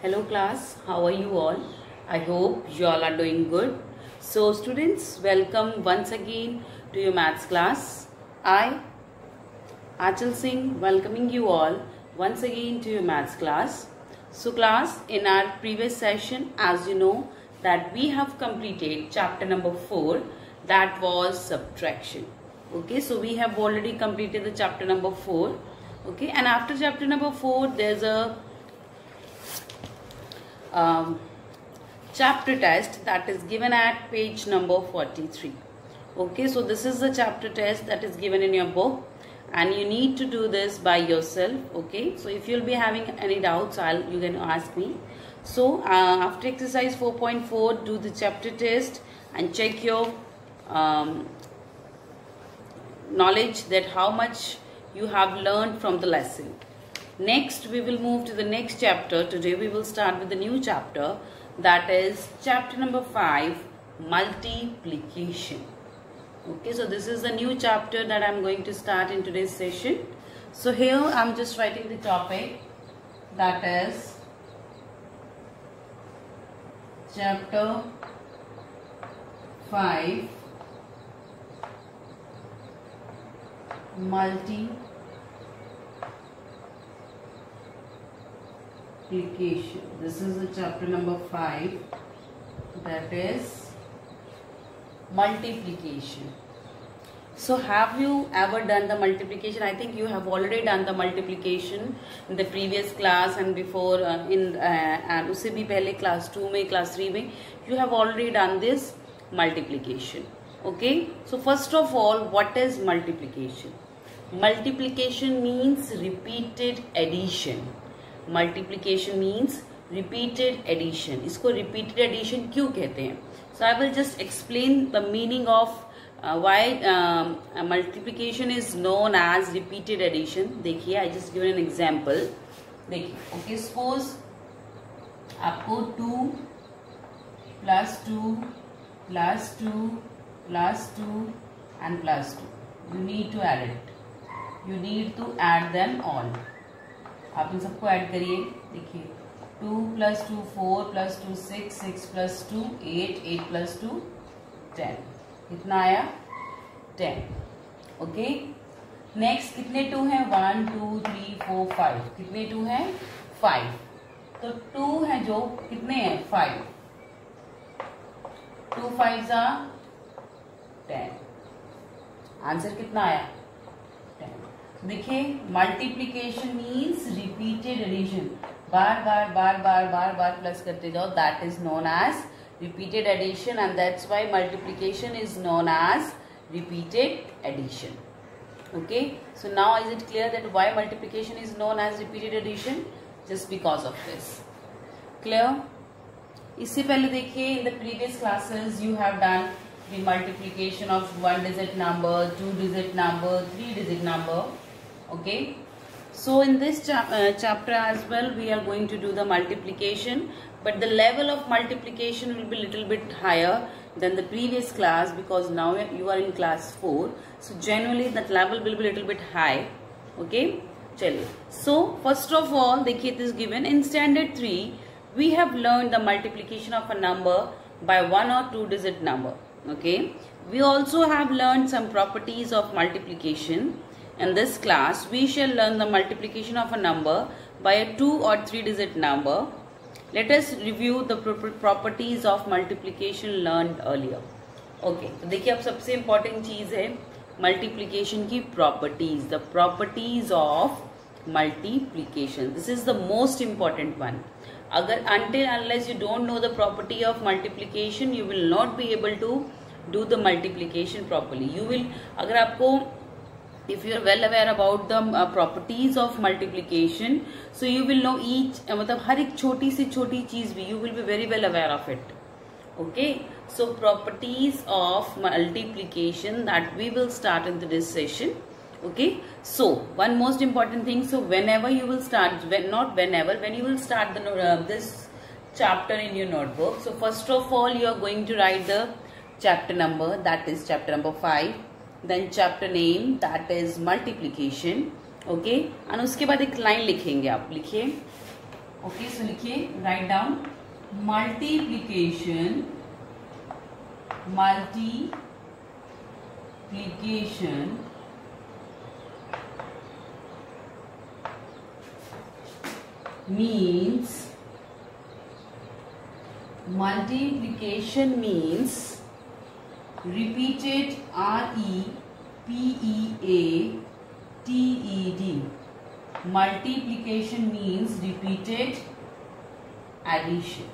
Hello class, how are you all? I hope you all are doing good. So students, welcome once again to your maths class. I, Achal Singh, welcoming you all once again to your maths class. So class, in our previous session, as you know, that we have completed chapter number 4, that was subtraction. Okay, so we have already completed the chapter number 4. Okay, and after chapter number 4, there's a chapter test that is given at page number 43. Okay, so this is the chapter test that is given in your book, and you need to do this by yourself. Okay, so if you'll be having any doubts, you can ask me. So after exercise 4.4, do the chapter test and check your knowledge, that how much you have learned from the lesson. Next, we will move to the next chapter. Today we will start with the new chapter, that is chapter number 5, multiplication. Okay, so this is the new chapter that I am going to start in today's session. So here I am just writing the topic, that is chapter 5, multiplication. This is the chapter number 5, that is multiplication. So have you ever done the multiplication? I think you have already done the multiplication in the previous class and before and usse bhi pehle class 2 mein, class 3 mein you have already done this multiplication. Okay, so first of all, what is multiplication? Multiplication means repeated addition. Multiplication means repeated addition. इसको repeated addition क्यों कहते हैं? So I will just explain the meaning of why multiplication is known as repeated addition. देखिए, I just given an example. देखिए, okay, suppose आपको 2 plus 2 plus 2 plus 2 and plus 2. You need to add it. You need to add them all. आप इन सबको add करिए. देखिए, 2 plus 2 4 plus 2 6 6 plus 2 8 8 plus 2 10. कितना आया? 10. Okay, next कितने 2 हैं? 1 2 3 4 5. कितने 2 हैं? 5. तो 2 है जो कितने हैं? 5. 2 5s are 10. आंसर कितना आया? 10. देखिए, मल्टीप्लीकेशन मीन्स रिपीटेड एडिशन. बार बार बार बार बार बार प्लस करते जाओ. That is known as repeated addition, and that's why multiplication is known as repeated addition. Okay, so now is it clear that why multiplication is known as repeated addition? Just because of this. Clear? इससे पहले देखिए, in the previous classes you have done the multiplication of 1 digit number, 2 digit number, 3 digit number. Okay, so in this chapter as well we are going to do the multiplication, but the level of multiplication will be little bit higher than the previous class, because now you are in class 4, so generally that level will be little bit high. Okay, chaliye. So first of all, देखिए, it is given in standard 3 we have learned the multiplication of a number by 1 or 2 digit number. Okay, we also have learned some properties of multiplication. In this class we shall learn the multiplication of a number by a 2 or 3 digit number. Let us review the properties of multiplication learned earlier. Okay, तो देखिए, अब सबसे important चीज है multiplication की properties. The properties of multiplication, this is the most important one. अगर until unless you don't know the property of multiplication, you will not be able to do the multiplication properly. You will, अगर आपको, if you are well aware about the properties of multiplication, so you will know each, मतलब हर एक छोटी से छोटी चीज भी you will be very well aware of it. Okay, so properties of multiplication that we will start in this session. Okay, so one most important thing, so whenever you will start, when you will start this chapter in your notebook, so first of all you are going to write the chapter number, that is chapter number 5, then chapter name, that is multiplication. Okay, and उसके बाद एक line लिखेंगे आप. लिखिए, okay, सो लिखिए, write down, multiplication multiplication means repeated, repeated. Multiplication means repeated addition.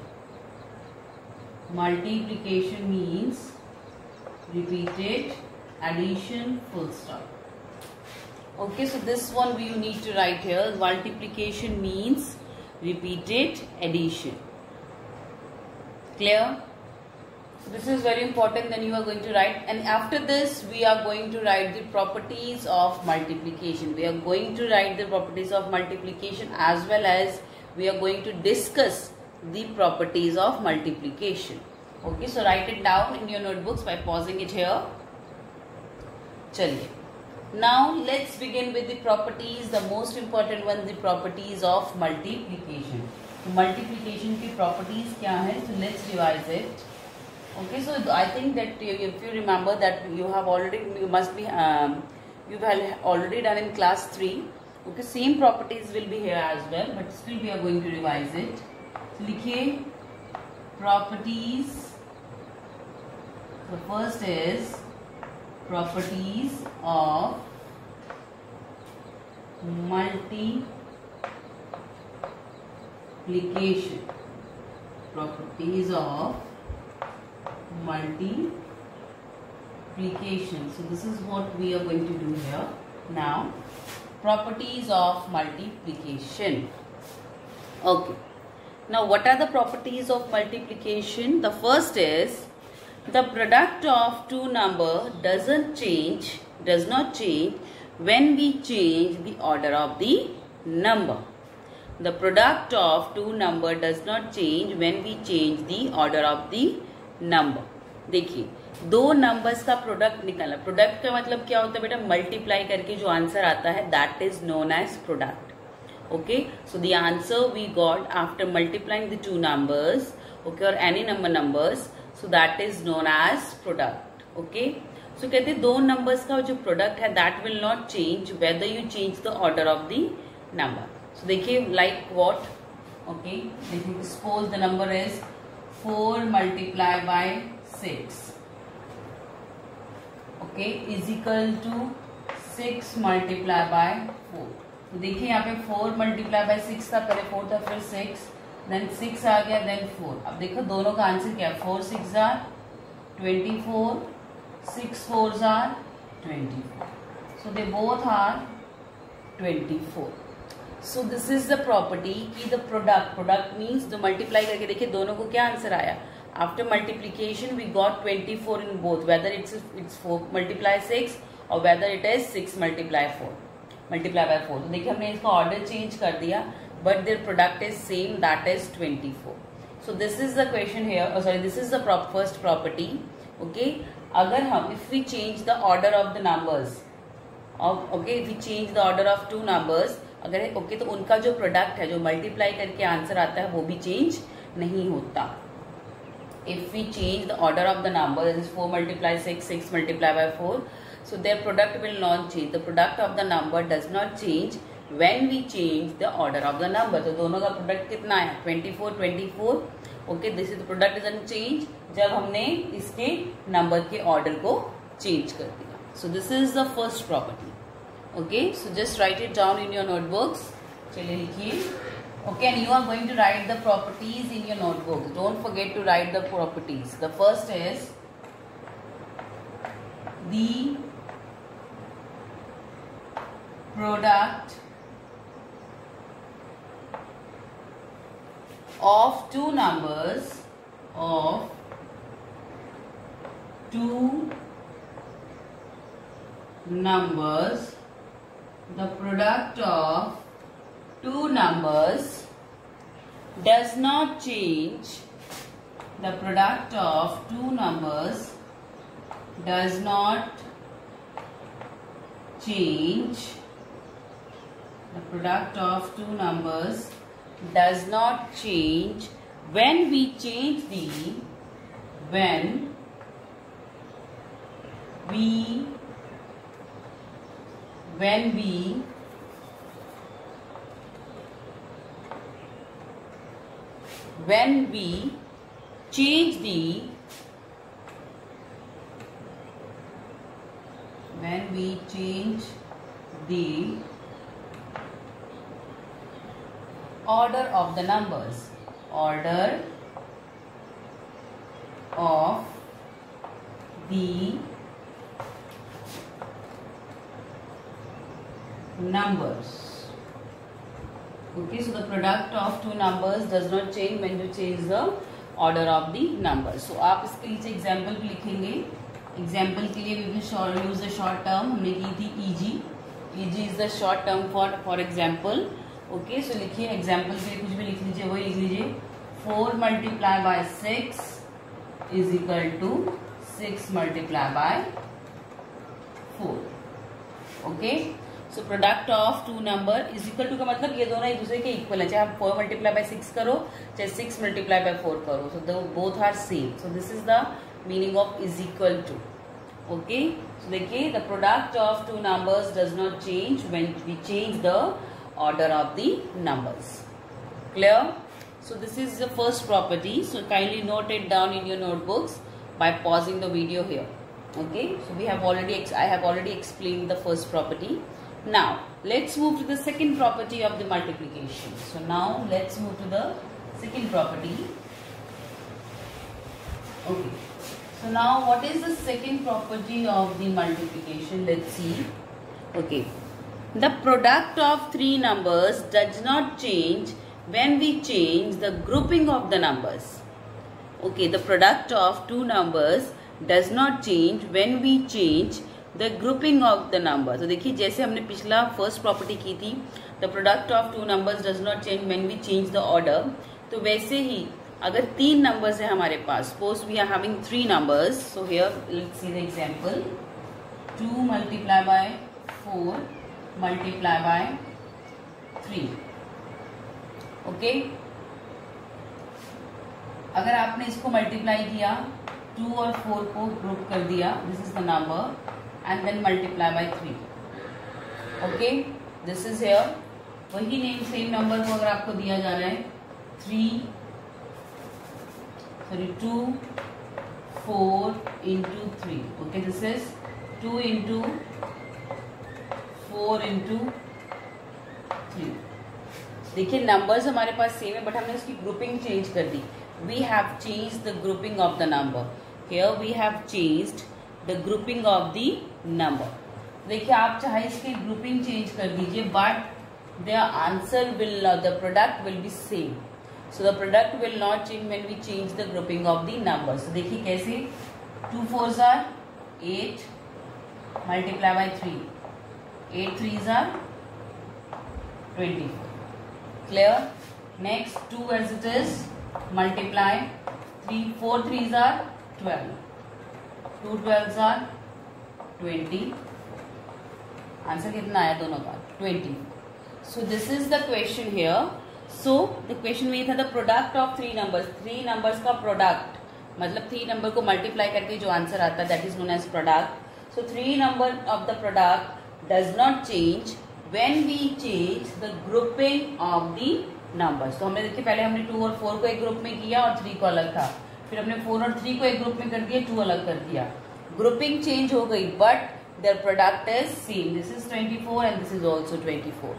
Multiplication means repeated addition, full stop. Okay, so this one you need to write here. Multiplication means repeated addition. Clear? So this is very important. Then you are going to write, and after this we are going to write the properties of multiplication. We are going to write the properties of multiplication, as well as we are going to discuss the properties of multiplication. Okay, so write it down in your notebooks by pausing it here. Chaliye. Now let's begin with the properties. The most important one, the properties of multiplication. So multiplication की properties क्या है? So let's revise it. Okay, so I think that if you remember that you have already, you have already done in class 3. Okay, same properties will be here as well, but still we are going to revise it. So लिखिए properties. The first is properties of multiplication. Properties of multiplication. So this is what we are going to do here. Now, properties of multiplication. Okay. Now, what are the properties of multiplication? The first is the product of two numbers does not change when we change the order of the number. The product of two number does not change when we change the order of the number. देखिए, दो numbers का product निकाला. Product का मतलब क्या होता है बेटा? मल्टीप्लाई करके जो आंसर आता है, that is known as product. Okay, so the answer we got after multiplying the two numbers, okay, और any numbers, so that is known as product. Okay, so कहते हैं दो नंबर्स का जो प्रोडक्ट है, that will not change whether you change the order of the number. So देखिए, like what? Okay, देखिए, suppose the number is 4 multiplied by 6, okay, is equal to 6 multiplied by 4. तो देखिए यहाँ पे 4 multiplied by 6 था, पहले 4 था, फिर 6, then 6 आ गया, then 4. अब देखो दोनों का आंसर क्या है? 4 6 are 24, 6 4s are 24. So they both are 24. So this is the property कि the product means the multiply करके देखिए दोनों को क्या आंसर आया. After multiplication we got 24 in both, whether it's 4 multiply 6 or whether it is 6 multiply by 4. तो देखिए हमने इसका ऑर्डर चेंज कर दिया, but their product is same, that is 24. So this is the question here. Oh sorry, this is the first property. Okay, अगर हम if we change the order of the numbers, okay, if we change the order of two numbers, अगर okay तो उनका जो product है, जो multiply करके answer आता है, वो भी चेंज नहीं होता. If we change the order of the number, this is 4 multiply 6, 6 multiply by 4, so their product will not change. The product of the number does not change when we change the order of the number. तो दोनों का product कितना है? 24 24. Okay, this is the product doesn't change जब हमने इसके number के order को चेंज कर दिया. सो this is the first property. Okay, so just write it down in your notebooks. चलिए लिखिए. Okay, and you are going to write the properties in your notebooks. Don't forget to write the properties. The first is the product of two numbers the product of two numbers does not change. The product of two numbers does not change. The product of two numbers does not change when we change the when we change the order of the numbers, order of the numbers. Okay, so the product of two numbers does not change when you change the order of the numbers. So आप इसके नीचे example भी लिखेंगे. Example के लिए we will use the short term. हमने की थी EG. EG is the short term for example. Okay, so लिखिए एग्जाम्पल के लिए कुछ भी लिख लीजिए, वही लिख लीजिए. 4 multiplied by 6 is equal to 6 multiplied by 4. Okay. So product of two number is equal to का मतलब ये दोनों एक दूसरे के इक्वल है. चाहे आप 4 मल्टीप्लाई बाय 6 करो, चाहे 6 मल्टीप्लाई बाय 4 करो, so both are same. So this is the meaning of is equal to. Okay, so देखिए the product of two numbers does not change when we change the order of the numbers. Clear? So this is the first property. So kindly note it down in your notebooks by pausing the video here. Okay, so I have already explained the first property. Now let's move to the second property of the multiplication. So now let's move to the second property. Okay, so now what is the second property of the multiplication? Let's see. Okay, the product of three numbers does not change when we change the grouping of the numbers. Okay, the product of two numbers does not change when we change the grouping of the number. तो देखिए जैसे हमने पिछला first property की थी, the product of two numbers does not change when we change the order. तो वैसे ही अगर तीन नंबर्स है हमारे पास, suppose we are having three numbers. So here let's see the example. 2 multiplied by 4 multiplied by 3. Okay, अगर आपने इसको multiply किया, 2 और 4 को ग्रुप कर दिया, this is the number, and then multiply by 3. Okay, this is here. वही name same number को अगर आपको दिया जा रहा है 2 4 into 3. Okay, this is 2 into 4 into 3. देखिए नंबर्स हमारे पास सेम है, बट हमने इसकी ग्रुपिंग चेंज कर दी. We have changed the grouping of the number. Here we have changed the grouping of the number. देखिए आप चाहे इसकी grouping change कर दीजिए, but the answer will, the product will be same. So the product will not change when we change the grouping of the numbers. So देखिए कैसे, 2 4s are 8 multiply by 3, 8 3s are 24. Clear? Next 2 as it is, multiply 3 4 3s are 12, 2 12s are 20. Answer कितना आया दोनों का? 20. So this is the question here. So the question में था the product of three numbers. 3 numbers का product मतलब 3 number को multiply करके जो आंसर आता है that is known as product. So 3 number of the product does not change when we change the grouping of the numbers. तो हमने देखिए पहले हमने 2 और 4 को एक ग्रुप में किया और 3 को अलग था, फिर हमने 4 और 3 को एक ग्रुप में कर दिया, 2 अलग कर दिया. ग्रुपिंग चेंज हो गई but their product is same. This is 24 and this is also 24.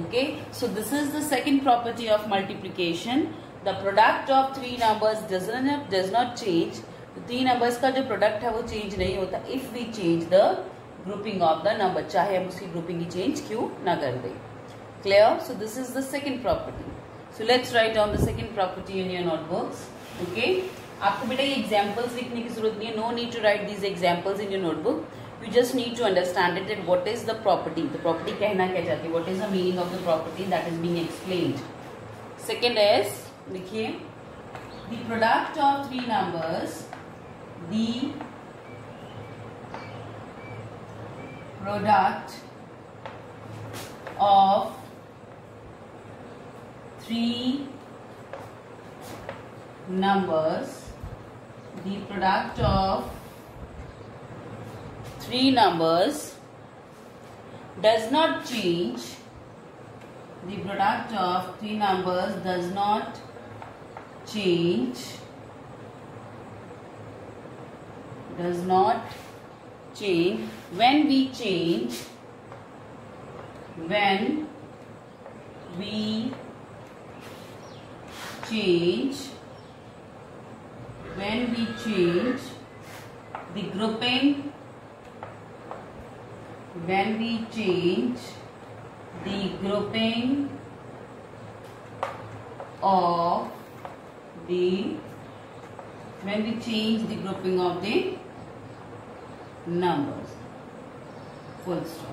Okay, so this is the second property of multiplication. The product of three numbers does not change. 3 numbers का जो product है वो change नहीं होता if we change the grouping of the number, चाहे हम उसकी grouping की चेंज क्यों ना कर दें. Clear? So this is the second property. So let's write down the second property in your notebooks. Okay? आपको बेटा ये examples लिखने की जरूरत नहीं है. No need to write these examples in your notebook. You just need to understand it that what is the property. The property कहना क्या चाहती है? What is the meaning of the property that is being explained? Second is लिखिए the product of three numbers. The product of three numbers, the product of three numbers does not change, the product of three numbers does not change, when we change the grouping, when we change the grouping of the numbers, full stop.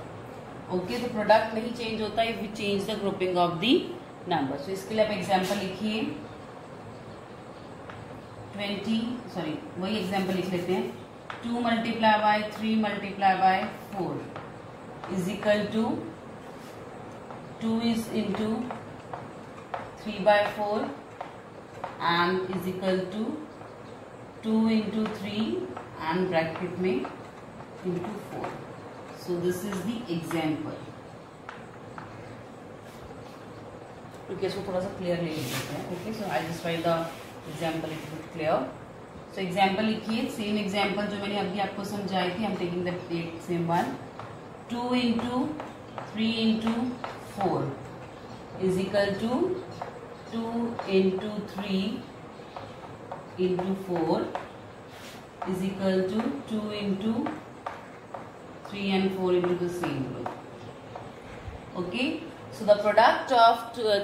Okay, तो product नहीं change होता if we change the grouping of the number. So इसके लिए आप example लिखिए. 20 वही example लिख लेते हैं. 2 multiply by 3 multiply by 4 is equal to 2 is into 3 by 4 and is equal to 2 into 3 and bracket में into 4. So this is the example. Okay, so थोड़ा सा क्लियर ले लेते हैं. Okay, so I just write the example it will clear. So example लिखिए. Same example जो मैंने अभी आपको समझाई थी. I'm taking the same one. 2 into 3 into 4 is equal to 2 into 3 into 4 is equal to 2 into 3 and 4 into the same group. Okay, so the product of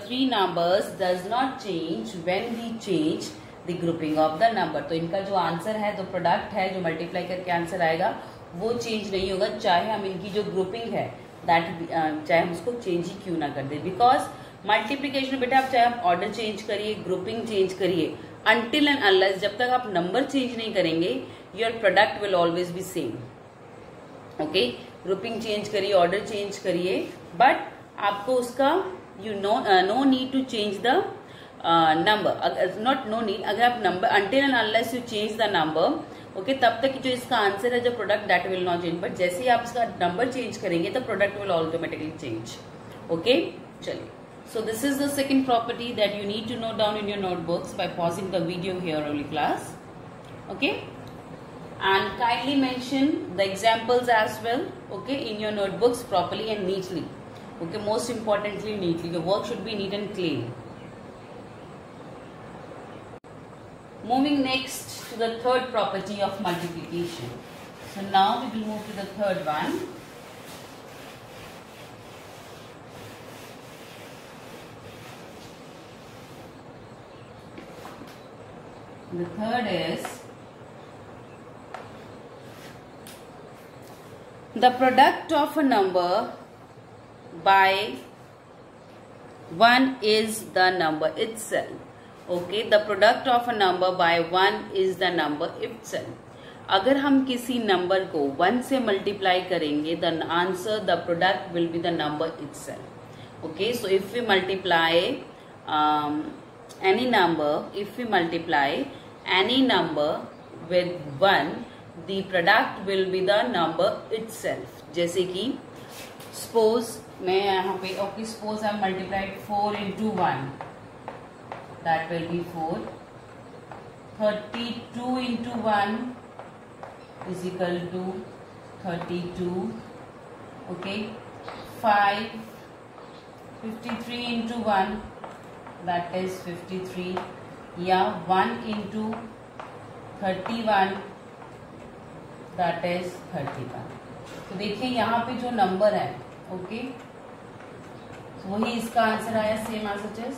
three numbers does not change when we change the grouping of the number. तो इनका जो answer है, जो product है, जो multiply करके answer आएगा वो चेंज नहीं होगा, चाहे हम इनकी जो ग्रुपिंग है चाहे हम उसको चेंज ही क्यों ना कर दे. बिकॉज मल्टीप्लीकेशन बेटा आप चाहे आप ऑर्डर चेंज करिए, ग्रुपिंग चेंज करिए, अनटिल एंड अनलेस जब तक आप नंबर चेंज नहीं करेंगे your product will always be same. Okay, grouping change करिए, ऑर्डर चेंज करिए, बट आपको उसका no need to change the number. Not no need, अगर आप number until and unless you change the number, okay, तब तक जो इसका आंसर है जो product that will not change. But जैसे ही आप इसका नंबर चेंज करेंगे तो product will automatically change. Okay, चलिए. So this is the second property that you need to note down in your notebooks by pausing the video here only class. Okay, and kindly mention the examples as well, okay, in your notebooks properly and neatly. Okay, most importantly neatly. The work should be neat and clean. Moving next to the third property of multiplication. So now we will move to the third one. The third is the product of a number by 1 is the number itself. Okay, the product of a number by 1 is the number itself. अगर हम किसी number को 1 से multiply करेंगे the answer, the product will be the number itself. Okay, so if we multiply any number with 1, the product will be the number itself. जैसे कि suppose मैं यहाँ पे okay, suppose I multiplied 4 into 1, that will be 4. 32 into 1 is equal to 32. Okay, 53 into 1, that is 53. या 1 into 31, that is 31. तो देखिए यहाँ पे जो नंबर है, ओके, वही इसका आंसर आया, same as it is.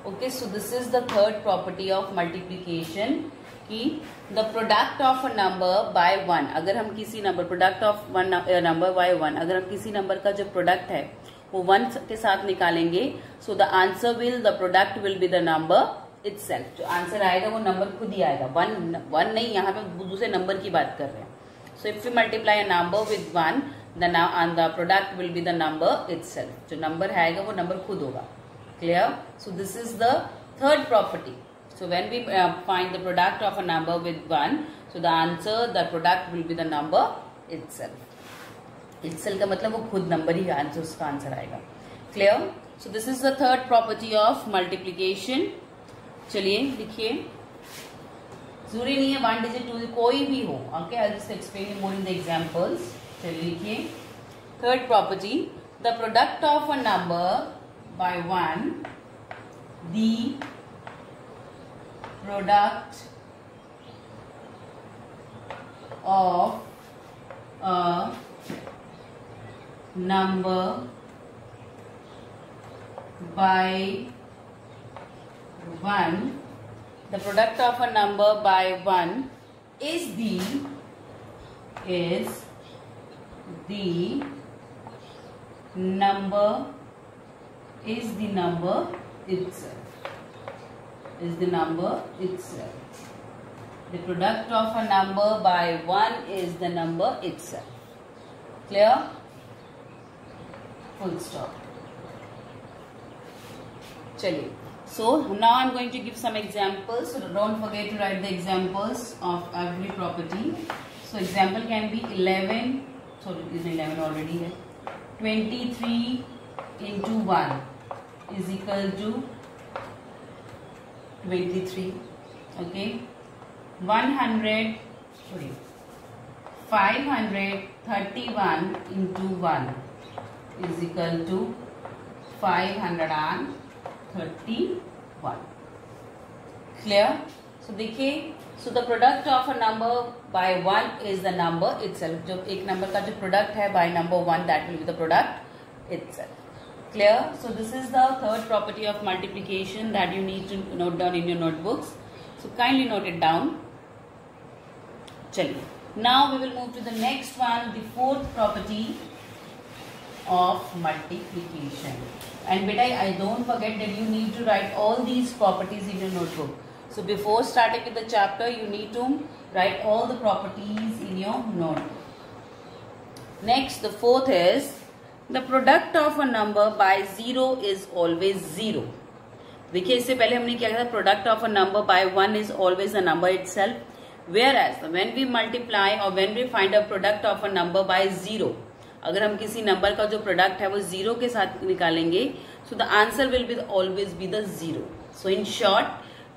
Okay, so this is the third property of multiplication कि the product of a number by 1, अगर हम किसी number product of number by 1, अगर हम किसी नंबर का जो प्रोडक्ट है वो 1 के साथ निकालेंगे, सो the answer will, the product will be the number itself. जो आंसर आएगा वो नंबर खुद ही आएगा, 1 नहीं, यहाँ पे दूसरे नंबर की बात कर रहे हैं. So if you multiply a number with 1, the product will be the number itself. जो नंबर आएगा वो नंबर खुद होगा. Clear? So this is the third property. So when we find the product of a number with 1, so the answer, the product will be the number itself. Itself का मतलब वो खुद number ही answer, उसका answer आएगा. Clear? So this is the third property of multiplication. चलिए लिखिए. जरूरी नहीं है 1 digit 2 कोई भी हो. Okay, I'll just explain more in the examples. चलिए लिखिए. Third property, the product of a number by 1, the product of a number by 1, the product of a number by 1 is the number itself. Is the number itself. The product of a number by 1 is the number itself. Clear? Full stop. चलिए. So now I'm going to give some examples. So don't forget to write the examples of every property. So example can be 11. So is 11 already है. 23 into 1 is equal to 23. Okay. 531 into 1 is equal to 531. Clear? So देखिए, so the product of a number by 1 is the number itself. जो एक number का जो product है by number 1, that will be the product itself. Clear? So this is the third property of multiplication that you need to note down in your notebooks. So kindly note it down. चलिए. Now we will move to the next one, the fourth property of multiplication. And beta, I don't forget that you need to write all these properties in your notebook. So before starting with the chapter, you need to write all the properties in your notebook. Next, the fourth is the product of a number by 0 is always 0. देखिए, इससे पहले हमने क्या कहा था, product of a number by 1 is always the number itself. Whereas when we multiply or when we find a product of a number by 0, अगर हम किसी नंबर का जो प्रोडक्ट है वो 0 के साथ निकालेंगे, so the answer will be always be the 0. So in short,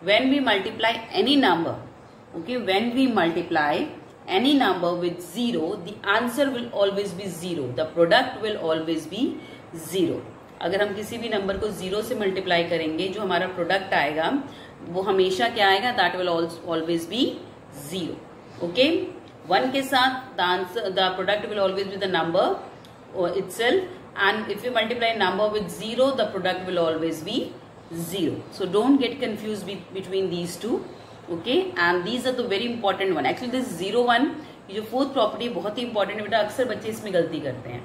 when we multiply any number, okay, when we multiply any number with 0, the answer will always be 0. The product will always be 0. अगर हम किसी भी number को 0 से multiply करेंगे, जो हमारा product आएगा वो हमेशा क्या आएगा, that will always be 0. Okay? 1 के साथ the product will always be the number itself, and if you multiply a number with 0, the product will always be 0. So don't get confused between these two. Okay, and these are the very important one. Actually this 0 1, ये जो fourth property बहुत ही important है बेटा, अक्सर बच्चे इसमें गलती करते हैं.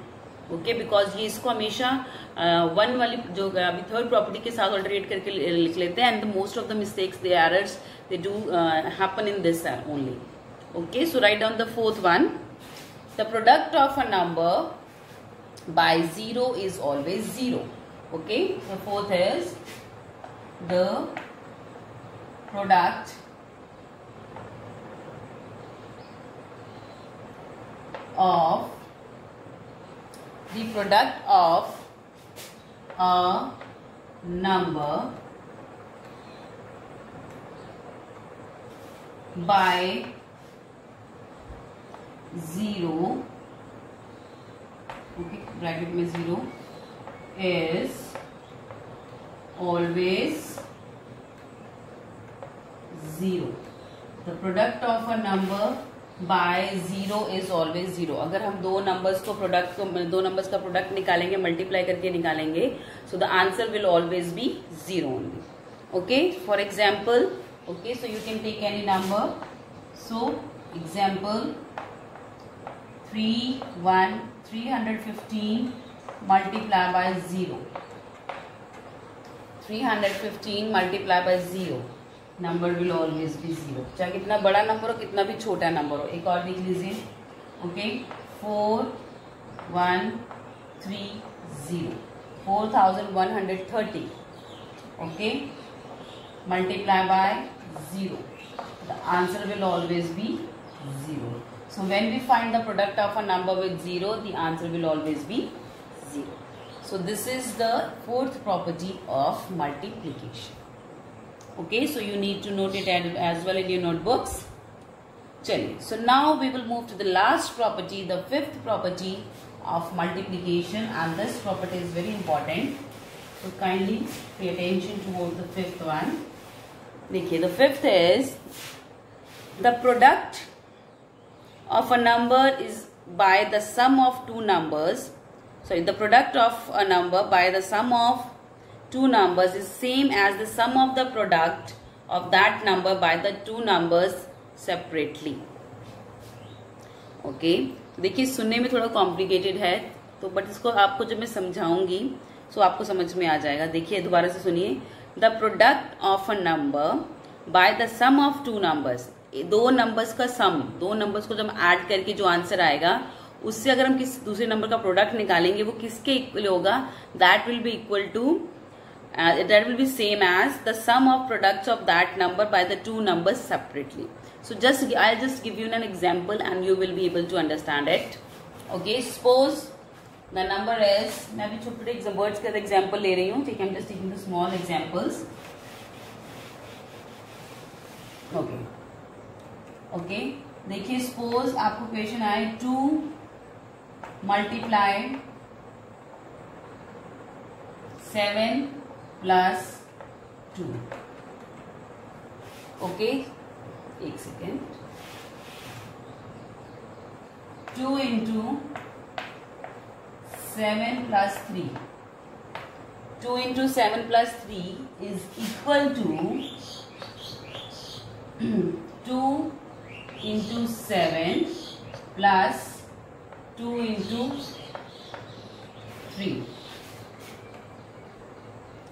Okay, because ये इसको हमेशा 1 वाली जो अभी थर्ड प्रॉपर्टी के साथ ऑल्टरनेट करके लिख लेते हैं, and the most of the mistakes, the errors, they do happen in this only. Okay, so write down the fourth one. The product of a number by 0 is always 0. Okay, the fourth is the product of a number by 0, okay, bracket में 0 is always 0. The product of a number by 0 is always 0. अगर हम दो numbers का product निकालेंगे, multiply करके निकालेंगे, so the answer will always be 0 only. Okay, for example, okay, so you can take any number. So example 315 multiply by 0. 315 multiply by 0. Number will always be 0. चाहे कितना बड़ा नंबर हो, कितना भी छोटा नंबर हो. एक और लिख लीजिए. Okay, 4130. 4130. Okay, multiply by 0. The answer will always be 0. So when we find the product of a number with 0, the answer will always be 0. So this is the fourth property of multiplication. Okay, so you need to note it as well in your notebooks. Chaliye. So now we will move to the last property, the fifth property of multiplication, and this property is very important. So kindly pay attention towards the fifth one. Okay, the fifth is the product of a number is by the sum of two numbers. Sorry, the product of a number by the sum of two numbers is same as the sum of the product of that number by the two numbers separately. Okay, देखिए सुनने में थोड़ा complicated है तो but इसको आपको जब मैं समझाऊंगी तो आपको समझ में आ जाएगा. देखिए दोबारा से सुनिए. The product of a number by the sum of two numbers. दो नंबर्स का सम, दो नंबर्स को जब ऐड करके जो आंसर आएगा उससे अगर हम किस दूसरे नंबर का प्रोडक्ट निकालेंगे वो किसके इक्वल होगा? That will be equal to that will be same as the sum of products of that number by the two numbers separately. So I'll just give you an example and you will be able to understand it. Okay, suppose the number is, मैं अभी छोटे words का example ले रही हूँ, ठीक है? I'm just taking the small examples. Okay, देखिए suppose आपको क्वेश्चन आए 2 multiply 7 plus 2. ओके, एक second. 2 into 7 plus 3. 2 into 7 plus 3 is equal to 2 into 7 plus 2 into 3.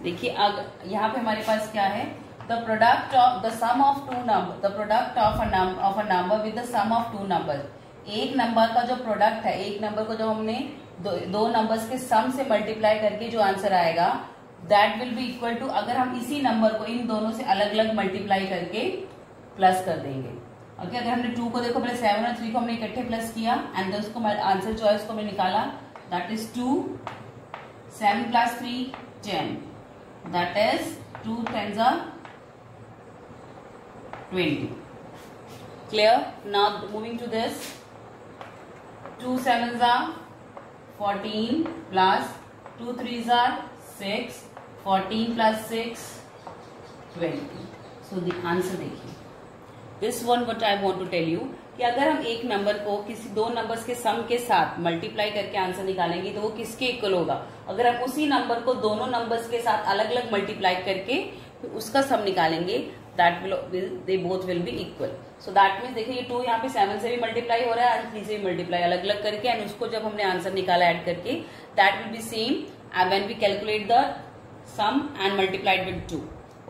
देखिए अब यहाँ पे हमारे पास क्या है? The product of the sum of two number, the product of a number with the sum of two number. एक नंबर का जो प्रोडक्ट है, एक नंबर को जब हमने दो नंबर्स के सम से मल्टीप्लाई करके जो आंसर आएगा that will be equal to, अगर हम इसी नंबर को इन दोनों से अलग अलग मल्टीप्लाई करके प्लस कर देंगे. ओके, अगर हमने 2 को देखो पहले 7 और 3 को हमने इकट्ठे प्लस किया एंड उसको आंसर जो है उसको हमने निकाला, that is 2. 7 plus 3 10. That is 2 10s are 20. Clear? Now moving to this, 2 7s are 14 plus 2 3s are 6. 14 plus 6 20. So the answer देखिए. This one what I want to tell you कि अगर हम एक नंबर को किसी दो नंबर्स के सम के साथ मल्टीप्लाई करके आंसर निकालेंगे तो वो किसके इक्वल होगा? अगर हम उसी नंबर को दोनों नंबर्स के साथ अलग अलग मल्टीप्लाई करके फिर उसका सम निकालेंगे that will they both will be equal. So that means देखिए ये 2 यहाँ पे 7 से भी मल्टीप्लाई हो रहा है एंड 3 से भी मल्टीप्लाई अलग अलग करके एंड उसको जब हमने आंसर निकाला ऐड करके that will be same when we calculate the sum and multiplied with 2.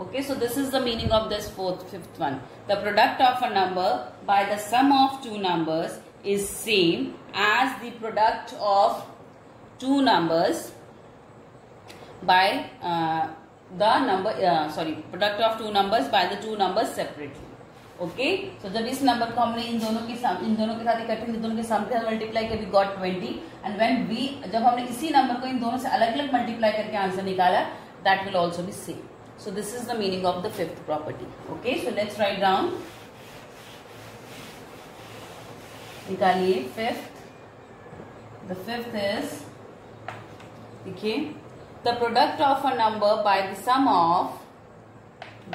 Okay, so this is the meaning of this fifth one. The product of a number by the sum of two numbers is same as the product of two numbers by product of two numbers by the two numbers separately. Okay, so जब इस number को हमने इन दोनों के साथ इकट्ठे दोनों के सम के साथ मल्टीप्लाई किया we got 20 and when we जब हमने इसी नंबर को इन दोनों से अलग अलग मल्टीप्लाई करके आंसर निकाला that will also be same. So this is the meaning of the fifth property. Okay, so let's write down. निकालिए fifth. The fifth is, देखिए, the product of a number by the sum of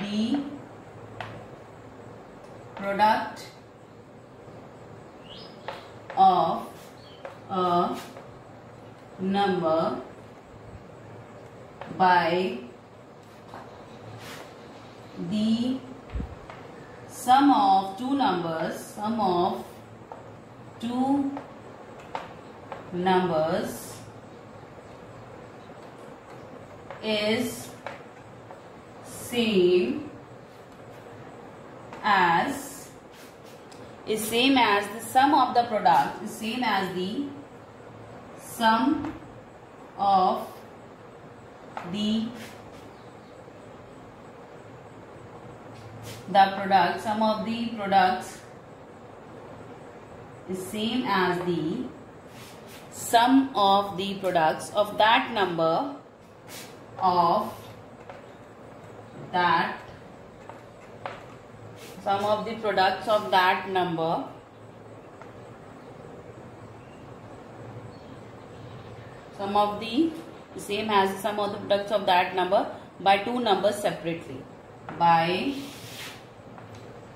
the product of a number by the sum of two numbers is same as the sum of the product is same as the sum of the the product, sum of the products is same as the sum of the products of that number of that sum of the products of that number sum of the same as the sum of the products of that number by two numbers separately, by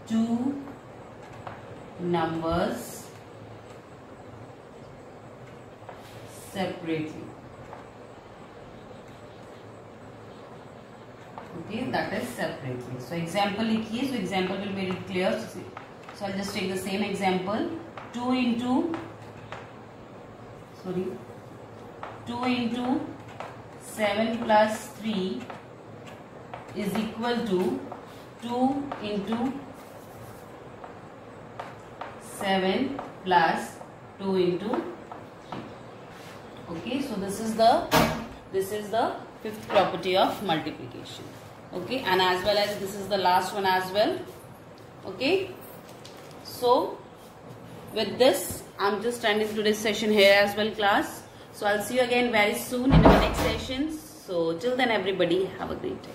two numbers separately. Okay, that is separately. So example लिखिए. So example will be very clear. So I'll just take the same example. 2 into 7 plus 3 is equal to 2 into 7 plus 2 into 3. Okay, so this is the fifth property of multiplication. Okay, and as well as this is the last one as well. Okay, so with this I'm just ending today's session here as well, class. So I'll see you again very soon in our next sessions. So till then, everybody have a great day.